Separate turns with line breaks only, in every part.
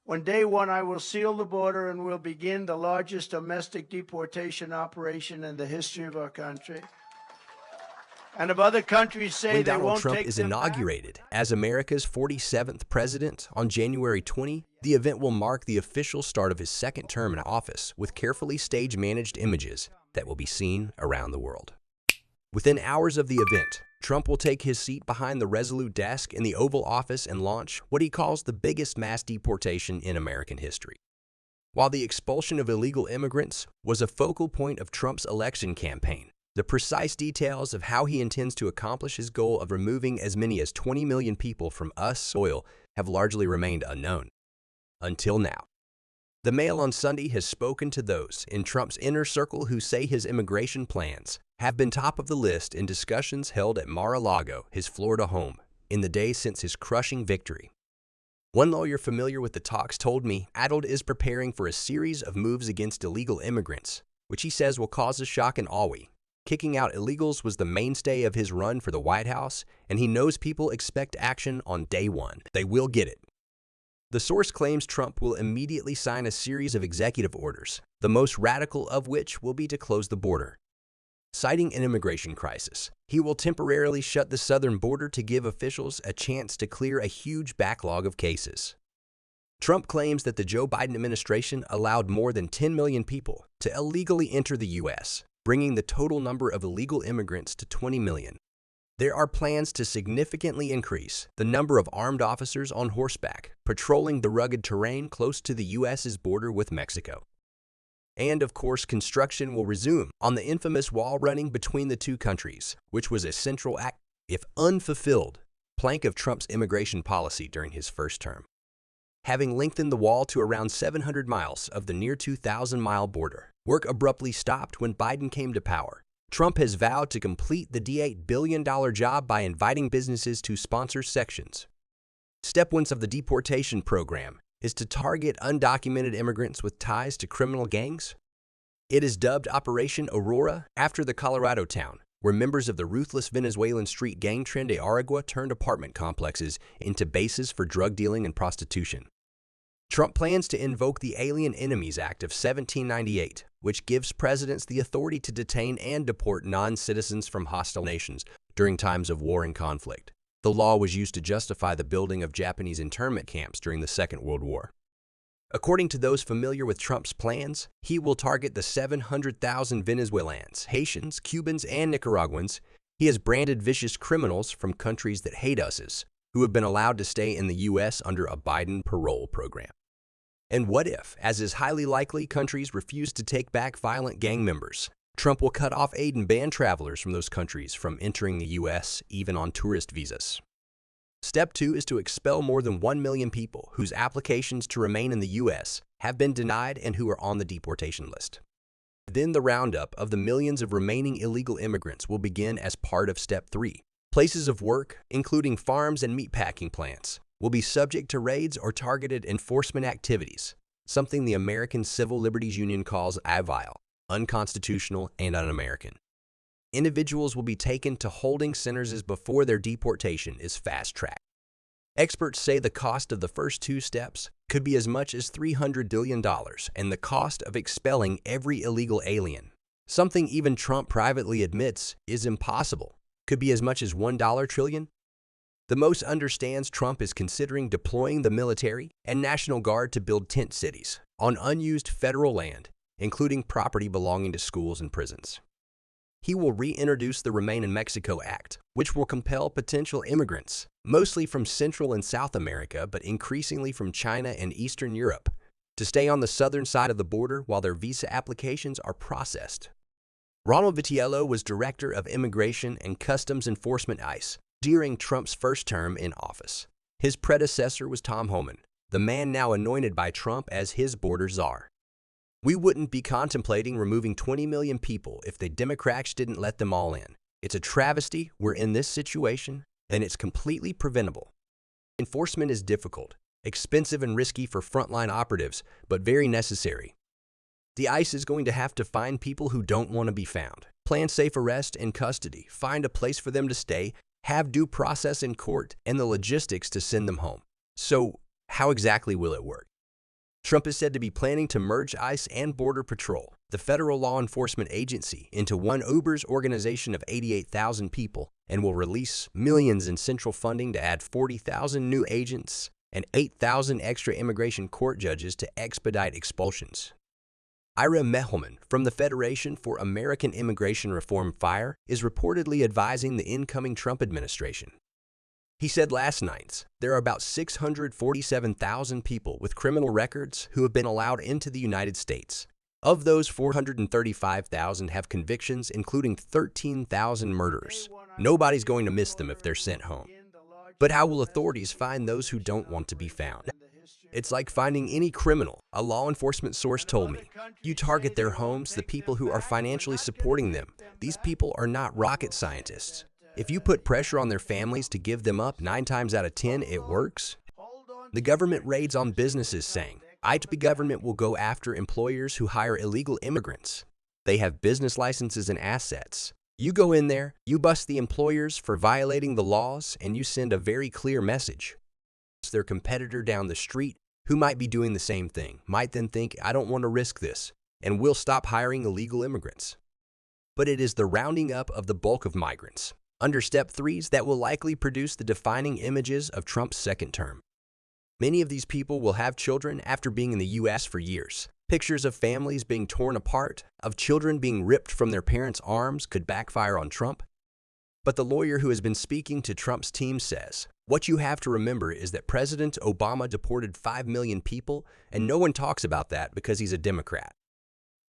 On day one, I will seal the border and will begin the largest domestic deportation operation in the history of our country. And if other countries say
When
they
Donald
won't
Trump
take
is
them back,
inaugurated as America's 47th president on January 20, the event will mark the official start of his second term in office with carefully stage-managed images that will be seen around the world. Within hours of the event, Trump will take his seat behind the resolute desk in the Oval Office and launch what he calls the biggest mass deportation in American history. While the expulsion of illegal immigrants was a focal point of Trump's election campaign, the precise details of how he intends to accomplish his goal of removing as many as 20 million people from U.S. soil have largely remained unknown. Until now. The Mail on Sunday has spoken to those in Trump's inner circle who say his immigration plans have been top of the list in discussions held at Mar-a-Lago, his Florida home, in the days since his crushing victory. One lawyer familiar with the talks told me Adult is preparing for a series of moves against illegal immigrants, which he says will cause a shock in awe. Kicking out illegals was the mainstay of his run for the White House, and he knows people expect action on day one. They will get it. The source claims Trump will immediately sign a series of executive orders, the most radical of which will be to close the border. Citing an immigration crisis, he will temporarily shut the southern border to give officials a chance to clear a huge backlog of cases. Trump claims that the Joe Biden administration allowed more than 10 million people to illegally enter the U.S., bringing the total number of illegal immigrants to 20 million. There are plans to significantly increase the number of armed officers on horseback patrolling the rugged terrain close to the U.S.'s border with Mexico. And, of course, construction will resume on the infamous wall running between the two countries, which was a central if unfulfilled, plank of Trump's immigration policy during his first term. Having lengthened the wall to around 700 miles of the near 2,000-mile border, work abruptly stopped when Biden came to power. Trump has vowed to complete the $8 billion job by inviting businesses to sponsor sections. Step 1 of the deportation program is to target undocumented immigrants with ties to criminal gangs. It is dubbed Operation Aurora after the Colorado town, where members of the ruthless Venezuelan street gang Tren de Aragua turned apartment complexes into bases for drug dealing and prostitution. Trump plans to invoke the Alien Enemies Act of 1798, which gives presidents the authority to detain and deport non-citizens from hostile nations during times of war and conflict. The law was used to justify the building of Japanese internment camps during the Second World War. According to those familiar with Trump's plans, he will target the 700,000 Venezuelans, Haitians, Cubans, and Nicaraguans he has branded vicious criminals from countries that hate us, who have been allowed to stay in the U.S. under a Biden parole program. And what if, as is highly likely, countries refuse to take back violent gang members? Trump will cut off aid and ban travelers from those countries from entering the U.S., even on tourist visas. Step 2 is to expel more than 1 million people whose applications to remain in the U.S. have been denied and who are on the deportation list. Then the roundup of the millions of remaining illegal immigrants will begin as part of Step 3. Places of work, including farms and meatpacking plants, will be subject to raids or targeted enforcement activities, something the American Civil Liberties Union calls vile, unconstitutional, and un-American. Individuals will be taken to holding centers as before their deportation is fast-tracked. Experts say the cost of the first 2 steps could be as much as $300 billion, and the cost of expelling every illegal alien, something even Trump privately admits is impossible, could be as much as $1 trillion. The most understands Trump is considering deploying the military and National Guard to build tent cities on unused federal land, including property belonging to schools and prisons. He will reintroduce the Remain in Mexico Act, which will compel potential immigrants, mostly from Central and South America but increasingly from China and Eastern Europe, to stay on the southern side of the border while their visa applications are processed. Ronald Vitiello was Director of Immigration and Customs Enforcement ICE during Trump's first term in office. His predecessor was Tom Homan, the man now anointed by Trump as his border czar. We wouldn't be contemplating removing 20 million people if the Democrats didn't let them all in. It's a travesty we're in this situation, and it's completely preventable. Enforcement is difficult, expensive and risky for frontline operatives, but very necessary. The ICE is going to have to find people who don't want to be found, plan safe arrest and custody, find a place for them to stay, have due process in court, and the logistics to send them home. So, how exactly will it work? Trump is said to be planning to merge ICE and Border Patrol, the federal law enforcement agency, into one Uber's organization of 88,000 people, and will release millions in central funding to add 40,000 new agents and 8,000 extra immigration court judges to expedite expulsions. Ira Mehlman from the Federation for American Immigration Reform FIRE is reportedly advising the incoming Trump administration. He said last night, there are about 647,000 people with criminal records who have been allowed into the United States. Of those, 435,000 have convictions, including 13,000 murderers. Nobody's going to miss them if they're sent home. But how will authorities find those who don't want to be found? It's like finding any criminal, a law enforcement source told me. You target their homes, the people who are financially supporting them. These people are not rocket scientists. If you put pressure on their families to give them up, 9 times out of 10, it works. The government raids on businesses saying, the government will go after employers who hire illegal immigrants. They have business licenses and assets. You go in there, you bust the employers for violating the laws, and you send a very clear message. Their competitor down the street, who might be doing the same thing, might then think, I don't want to risk this, and will stop hiring illegal immigrants. But it is the rounding up of the bulk of migrants under Step 3s that will likely produce the defining images of Trump's second term. Many of these people will have children after being in the U.S. for years. Pictures of families being torn apart, of children being ripped from their parents' arms could backfire on Trump. But the lawyer who has been speaking to Trump's team says, what you have to remember is that President Obama deported 5 million people, and no one talks about that because he's a Democrat.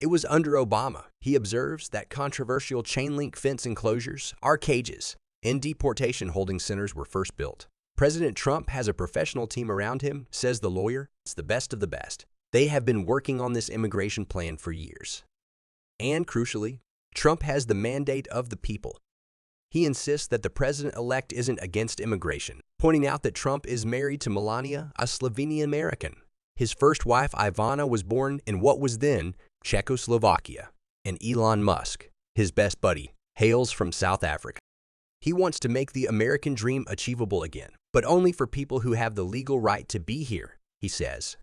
It was under Obama, he observes, that controversial chain-link fence enclosures, or cages, and deportation holding centers were first built. President Trump has a professional team around him, says the lawyer. It's the best of the best. They have been working on this immigration plan for years. And crucially, Trump has the mandate of the people. He insists that the president-elect isn't against immigration, pointing out that Trump is married to Melania, a Slovenian American. His first wife, Ivana, was born in what was then Czechoslovakia, and Elon Musk, his best buddy, hails from South Africa. He wants to make the American dream achievable again, but only for people who have the legal right to be here, he says.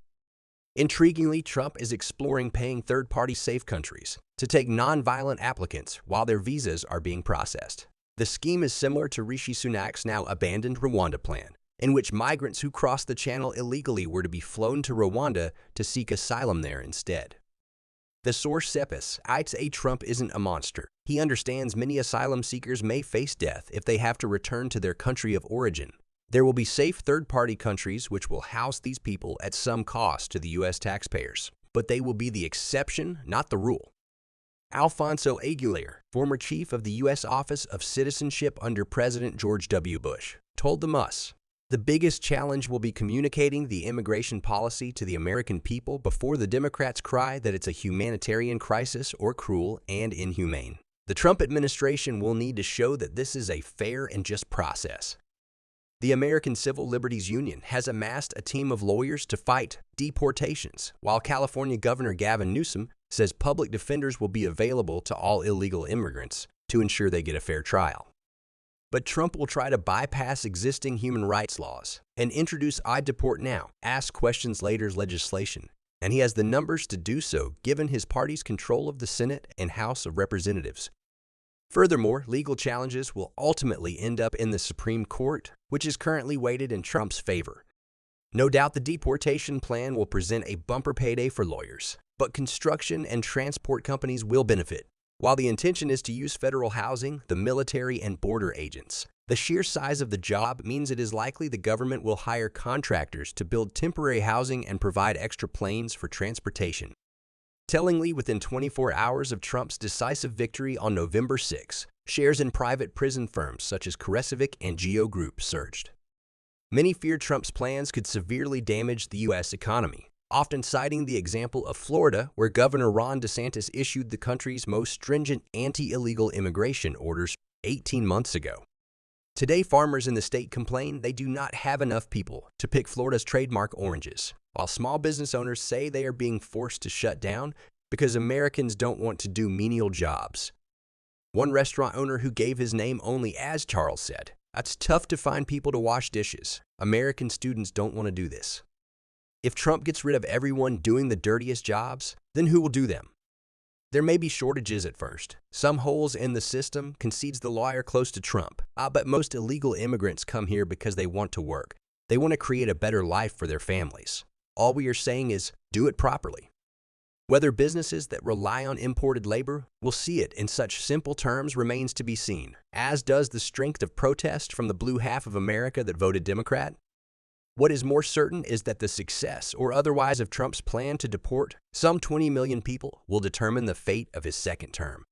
Intriguingly, Trump is exploring paying third-party safe countries to take non-violent applicants while their visas are being processed. The scheme is similar to Rishi Sunak's now abandoned Rwanda plan, in which migrants who crossed the channel illegally were to be flown to Rwanda to seek asylum there instead. The source says, Trump isn't a monster. He understands many asylum seekers may face death if they have to return to their country of origin. There will be safe third-party countries which will house these people at some cost to the U.S. taxpayers, but they will be the exception, not the rule. Alfonso Aguilar, former chief of the U.S. Office of Citizenship under President George W. Bush, told the Muss, the biggest challenge will be communicating the immigration policy to the American people before the Democrats cry that it's a humanitarian crisis or cruel and inhumane. The Trump administration will need to show that this is a fair and just process. The American Civil Liberties Union has amassed a team of lawyers to fight deportations, while California Governor Gavin Newsom says public defenders will be available to all illegal immigrants to ensure they get a fair trial. But Trump will try to bypass existing human rights laws and introduce I Deport Now, Ask Questions Later legislation, and he has the numbers to do so given his party's control of the Senate and House of Representatives. Furthermore, legal challenges will ultimately end up in the Supreme Court, which is currently weighted in Trump's favor. No doubt the deportation plan will present a bumper payday for lawyers, but construction and transport companies will benefit. While the intention is to use federal housing, the military, and border agents, the sheer size of the job means it is likely the government will hire contractors to build temporary housing and provide extra planes for transportation. Tellingly, within 24 hours of Trump's decisive victory on November 6, shares in private prison firms such as Koresovic and Geo Group surged. Many feared Trump's plans could severely damage the U.S. economy, often citing the example of Florida, where Governor Ron DeSantis issued the country's most stringent anti-illegal immigration orders 18 months ago. Today, farmers in the state complain they do not have enough people to pick Florida's trademark oranges, while small business owners say they are being forced to shut down because Americans don't want to do menial jobs. One restaurant owner who gave his name only as Charles said, "It's tough to find people to wash dishes. American students don't want to do this." If Trump gets rid of everyone doing the dirtiest jobs, then who will do them? There may be shortages at first. Some holes in the system, concedes the lawyer close to Trump. But most illegal immigrants come here because they want to work. They want to create a better life for their families. All we are saying is, do it properly. Whether businesses that rely on imported labor will see it in such simple terms remains to be seen, as does the strength of protest from the blue half of America that voted Democrat. What is more certain is that the success or otherwise of Trump's plan to deport some 20 million people will determine the fate of his second term.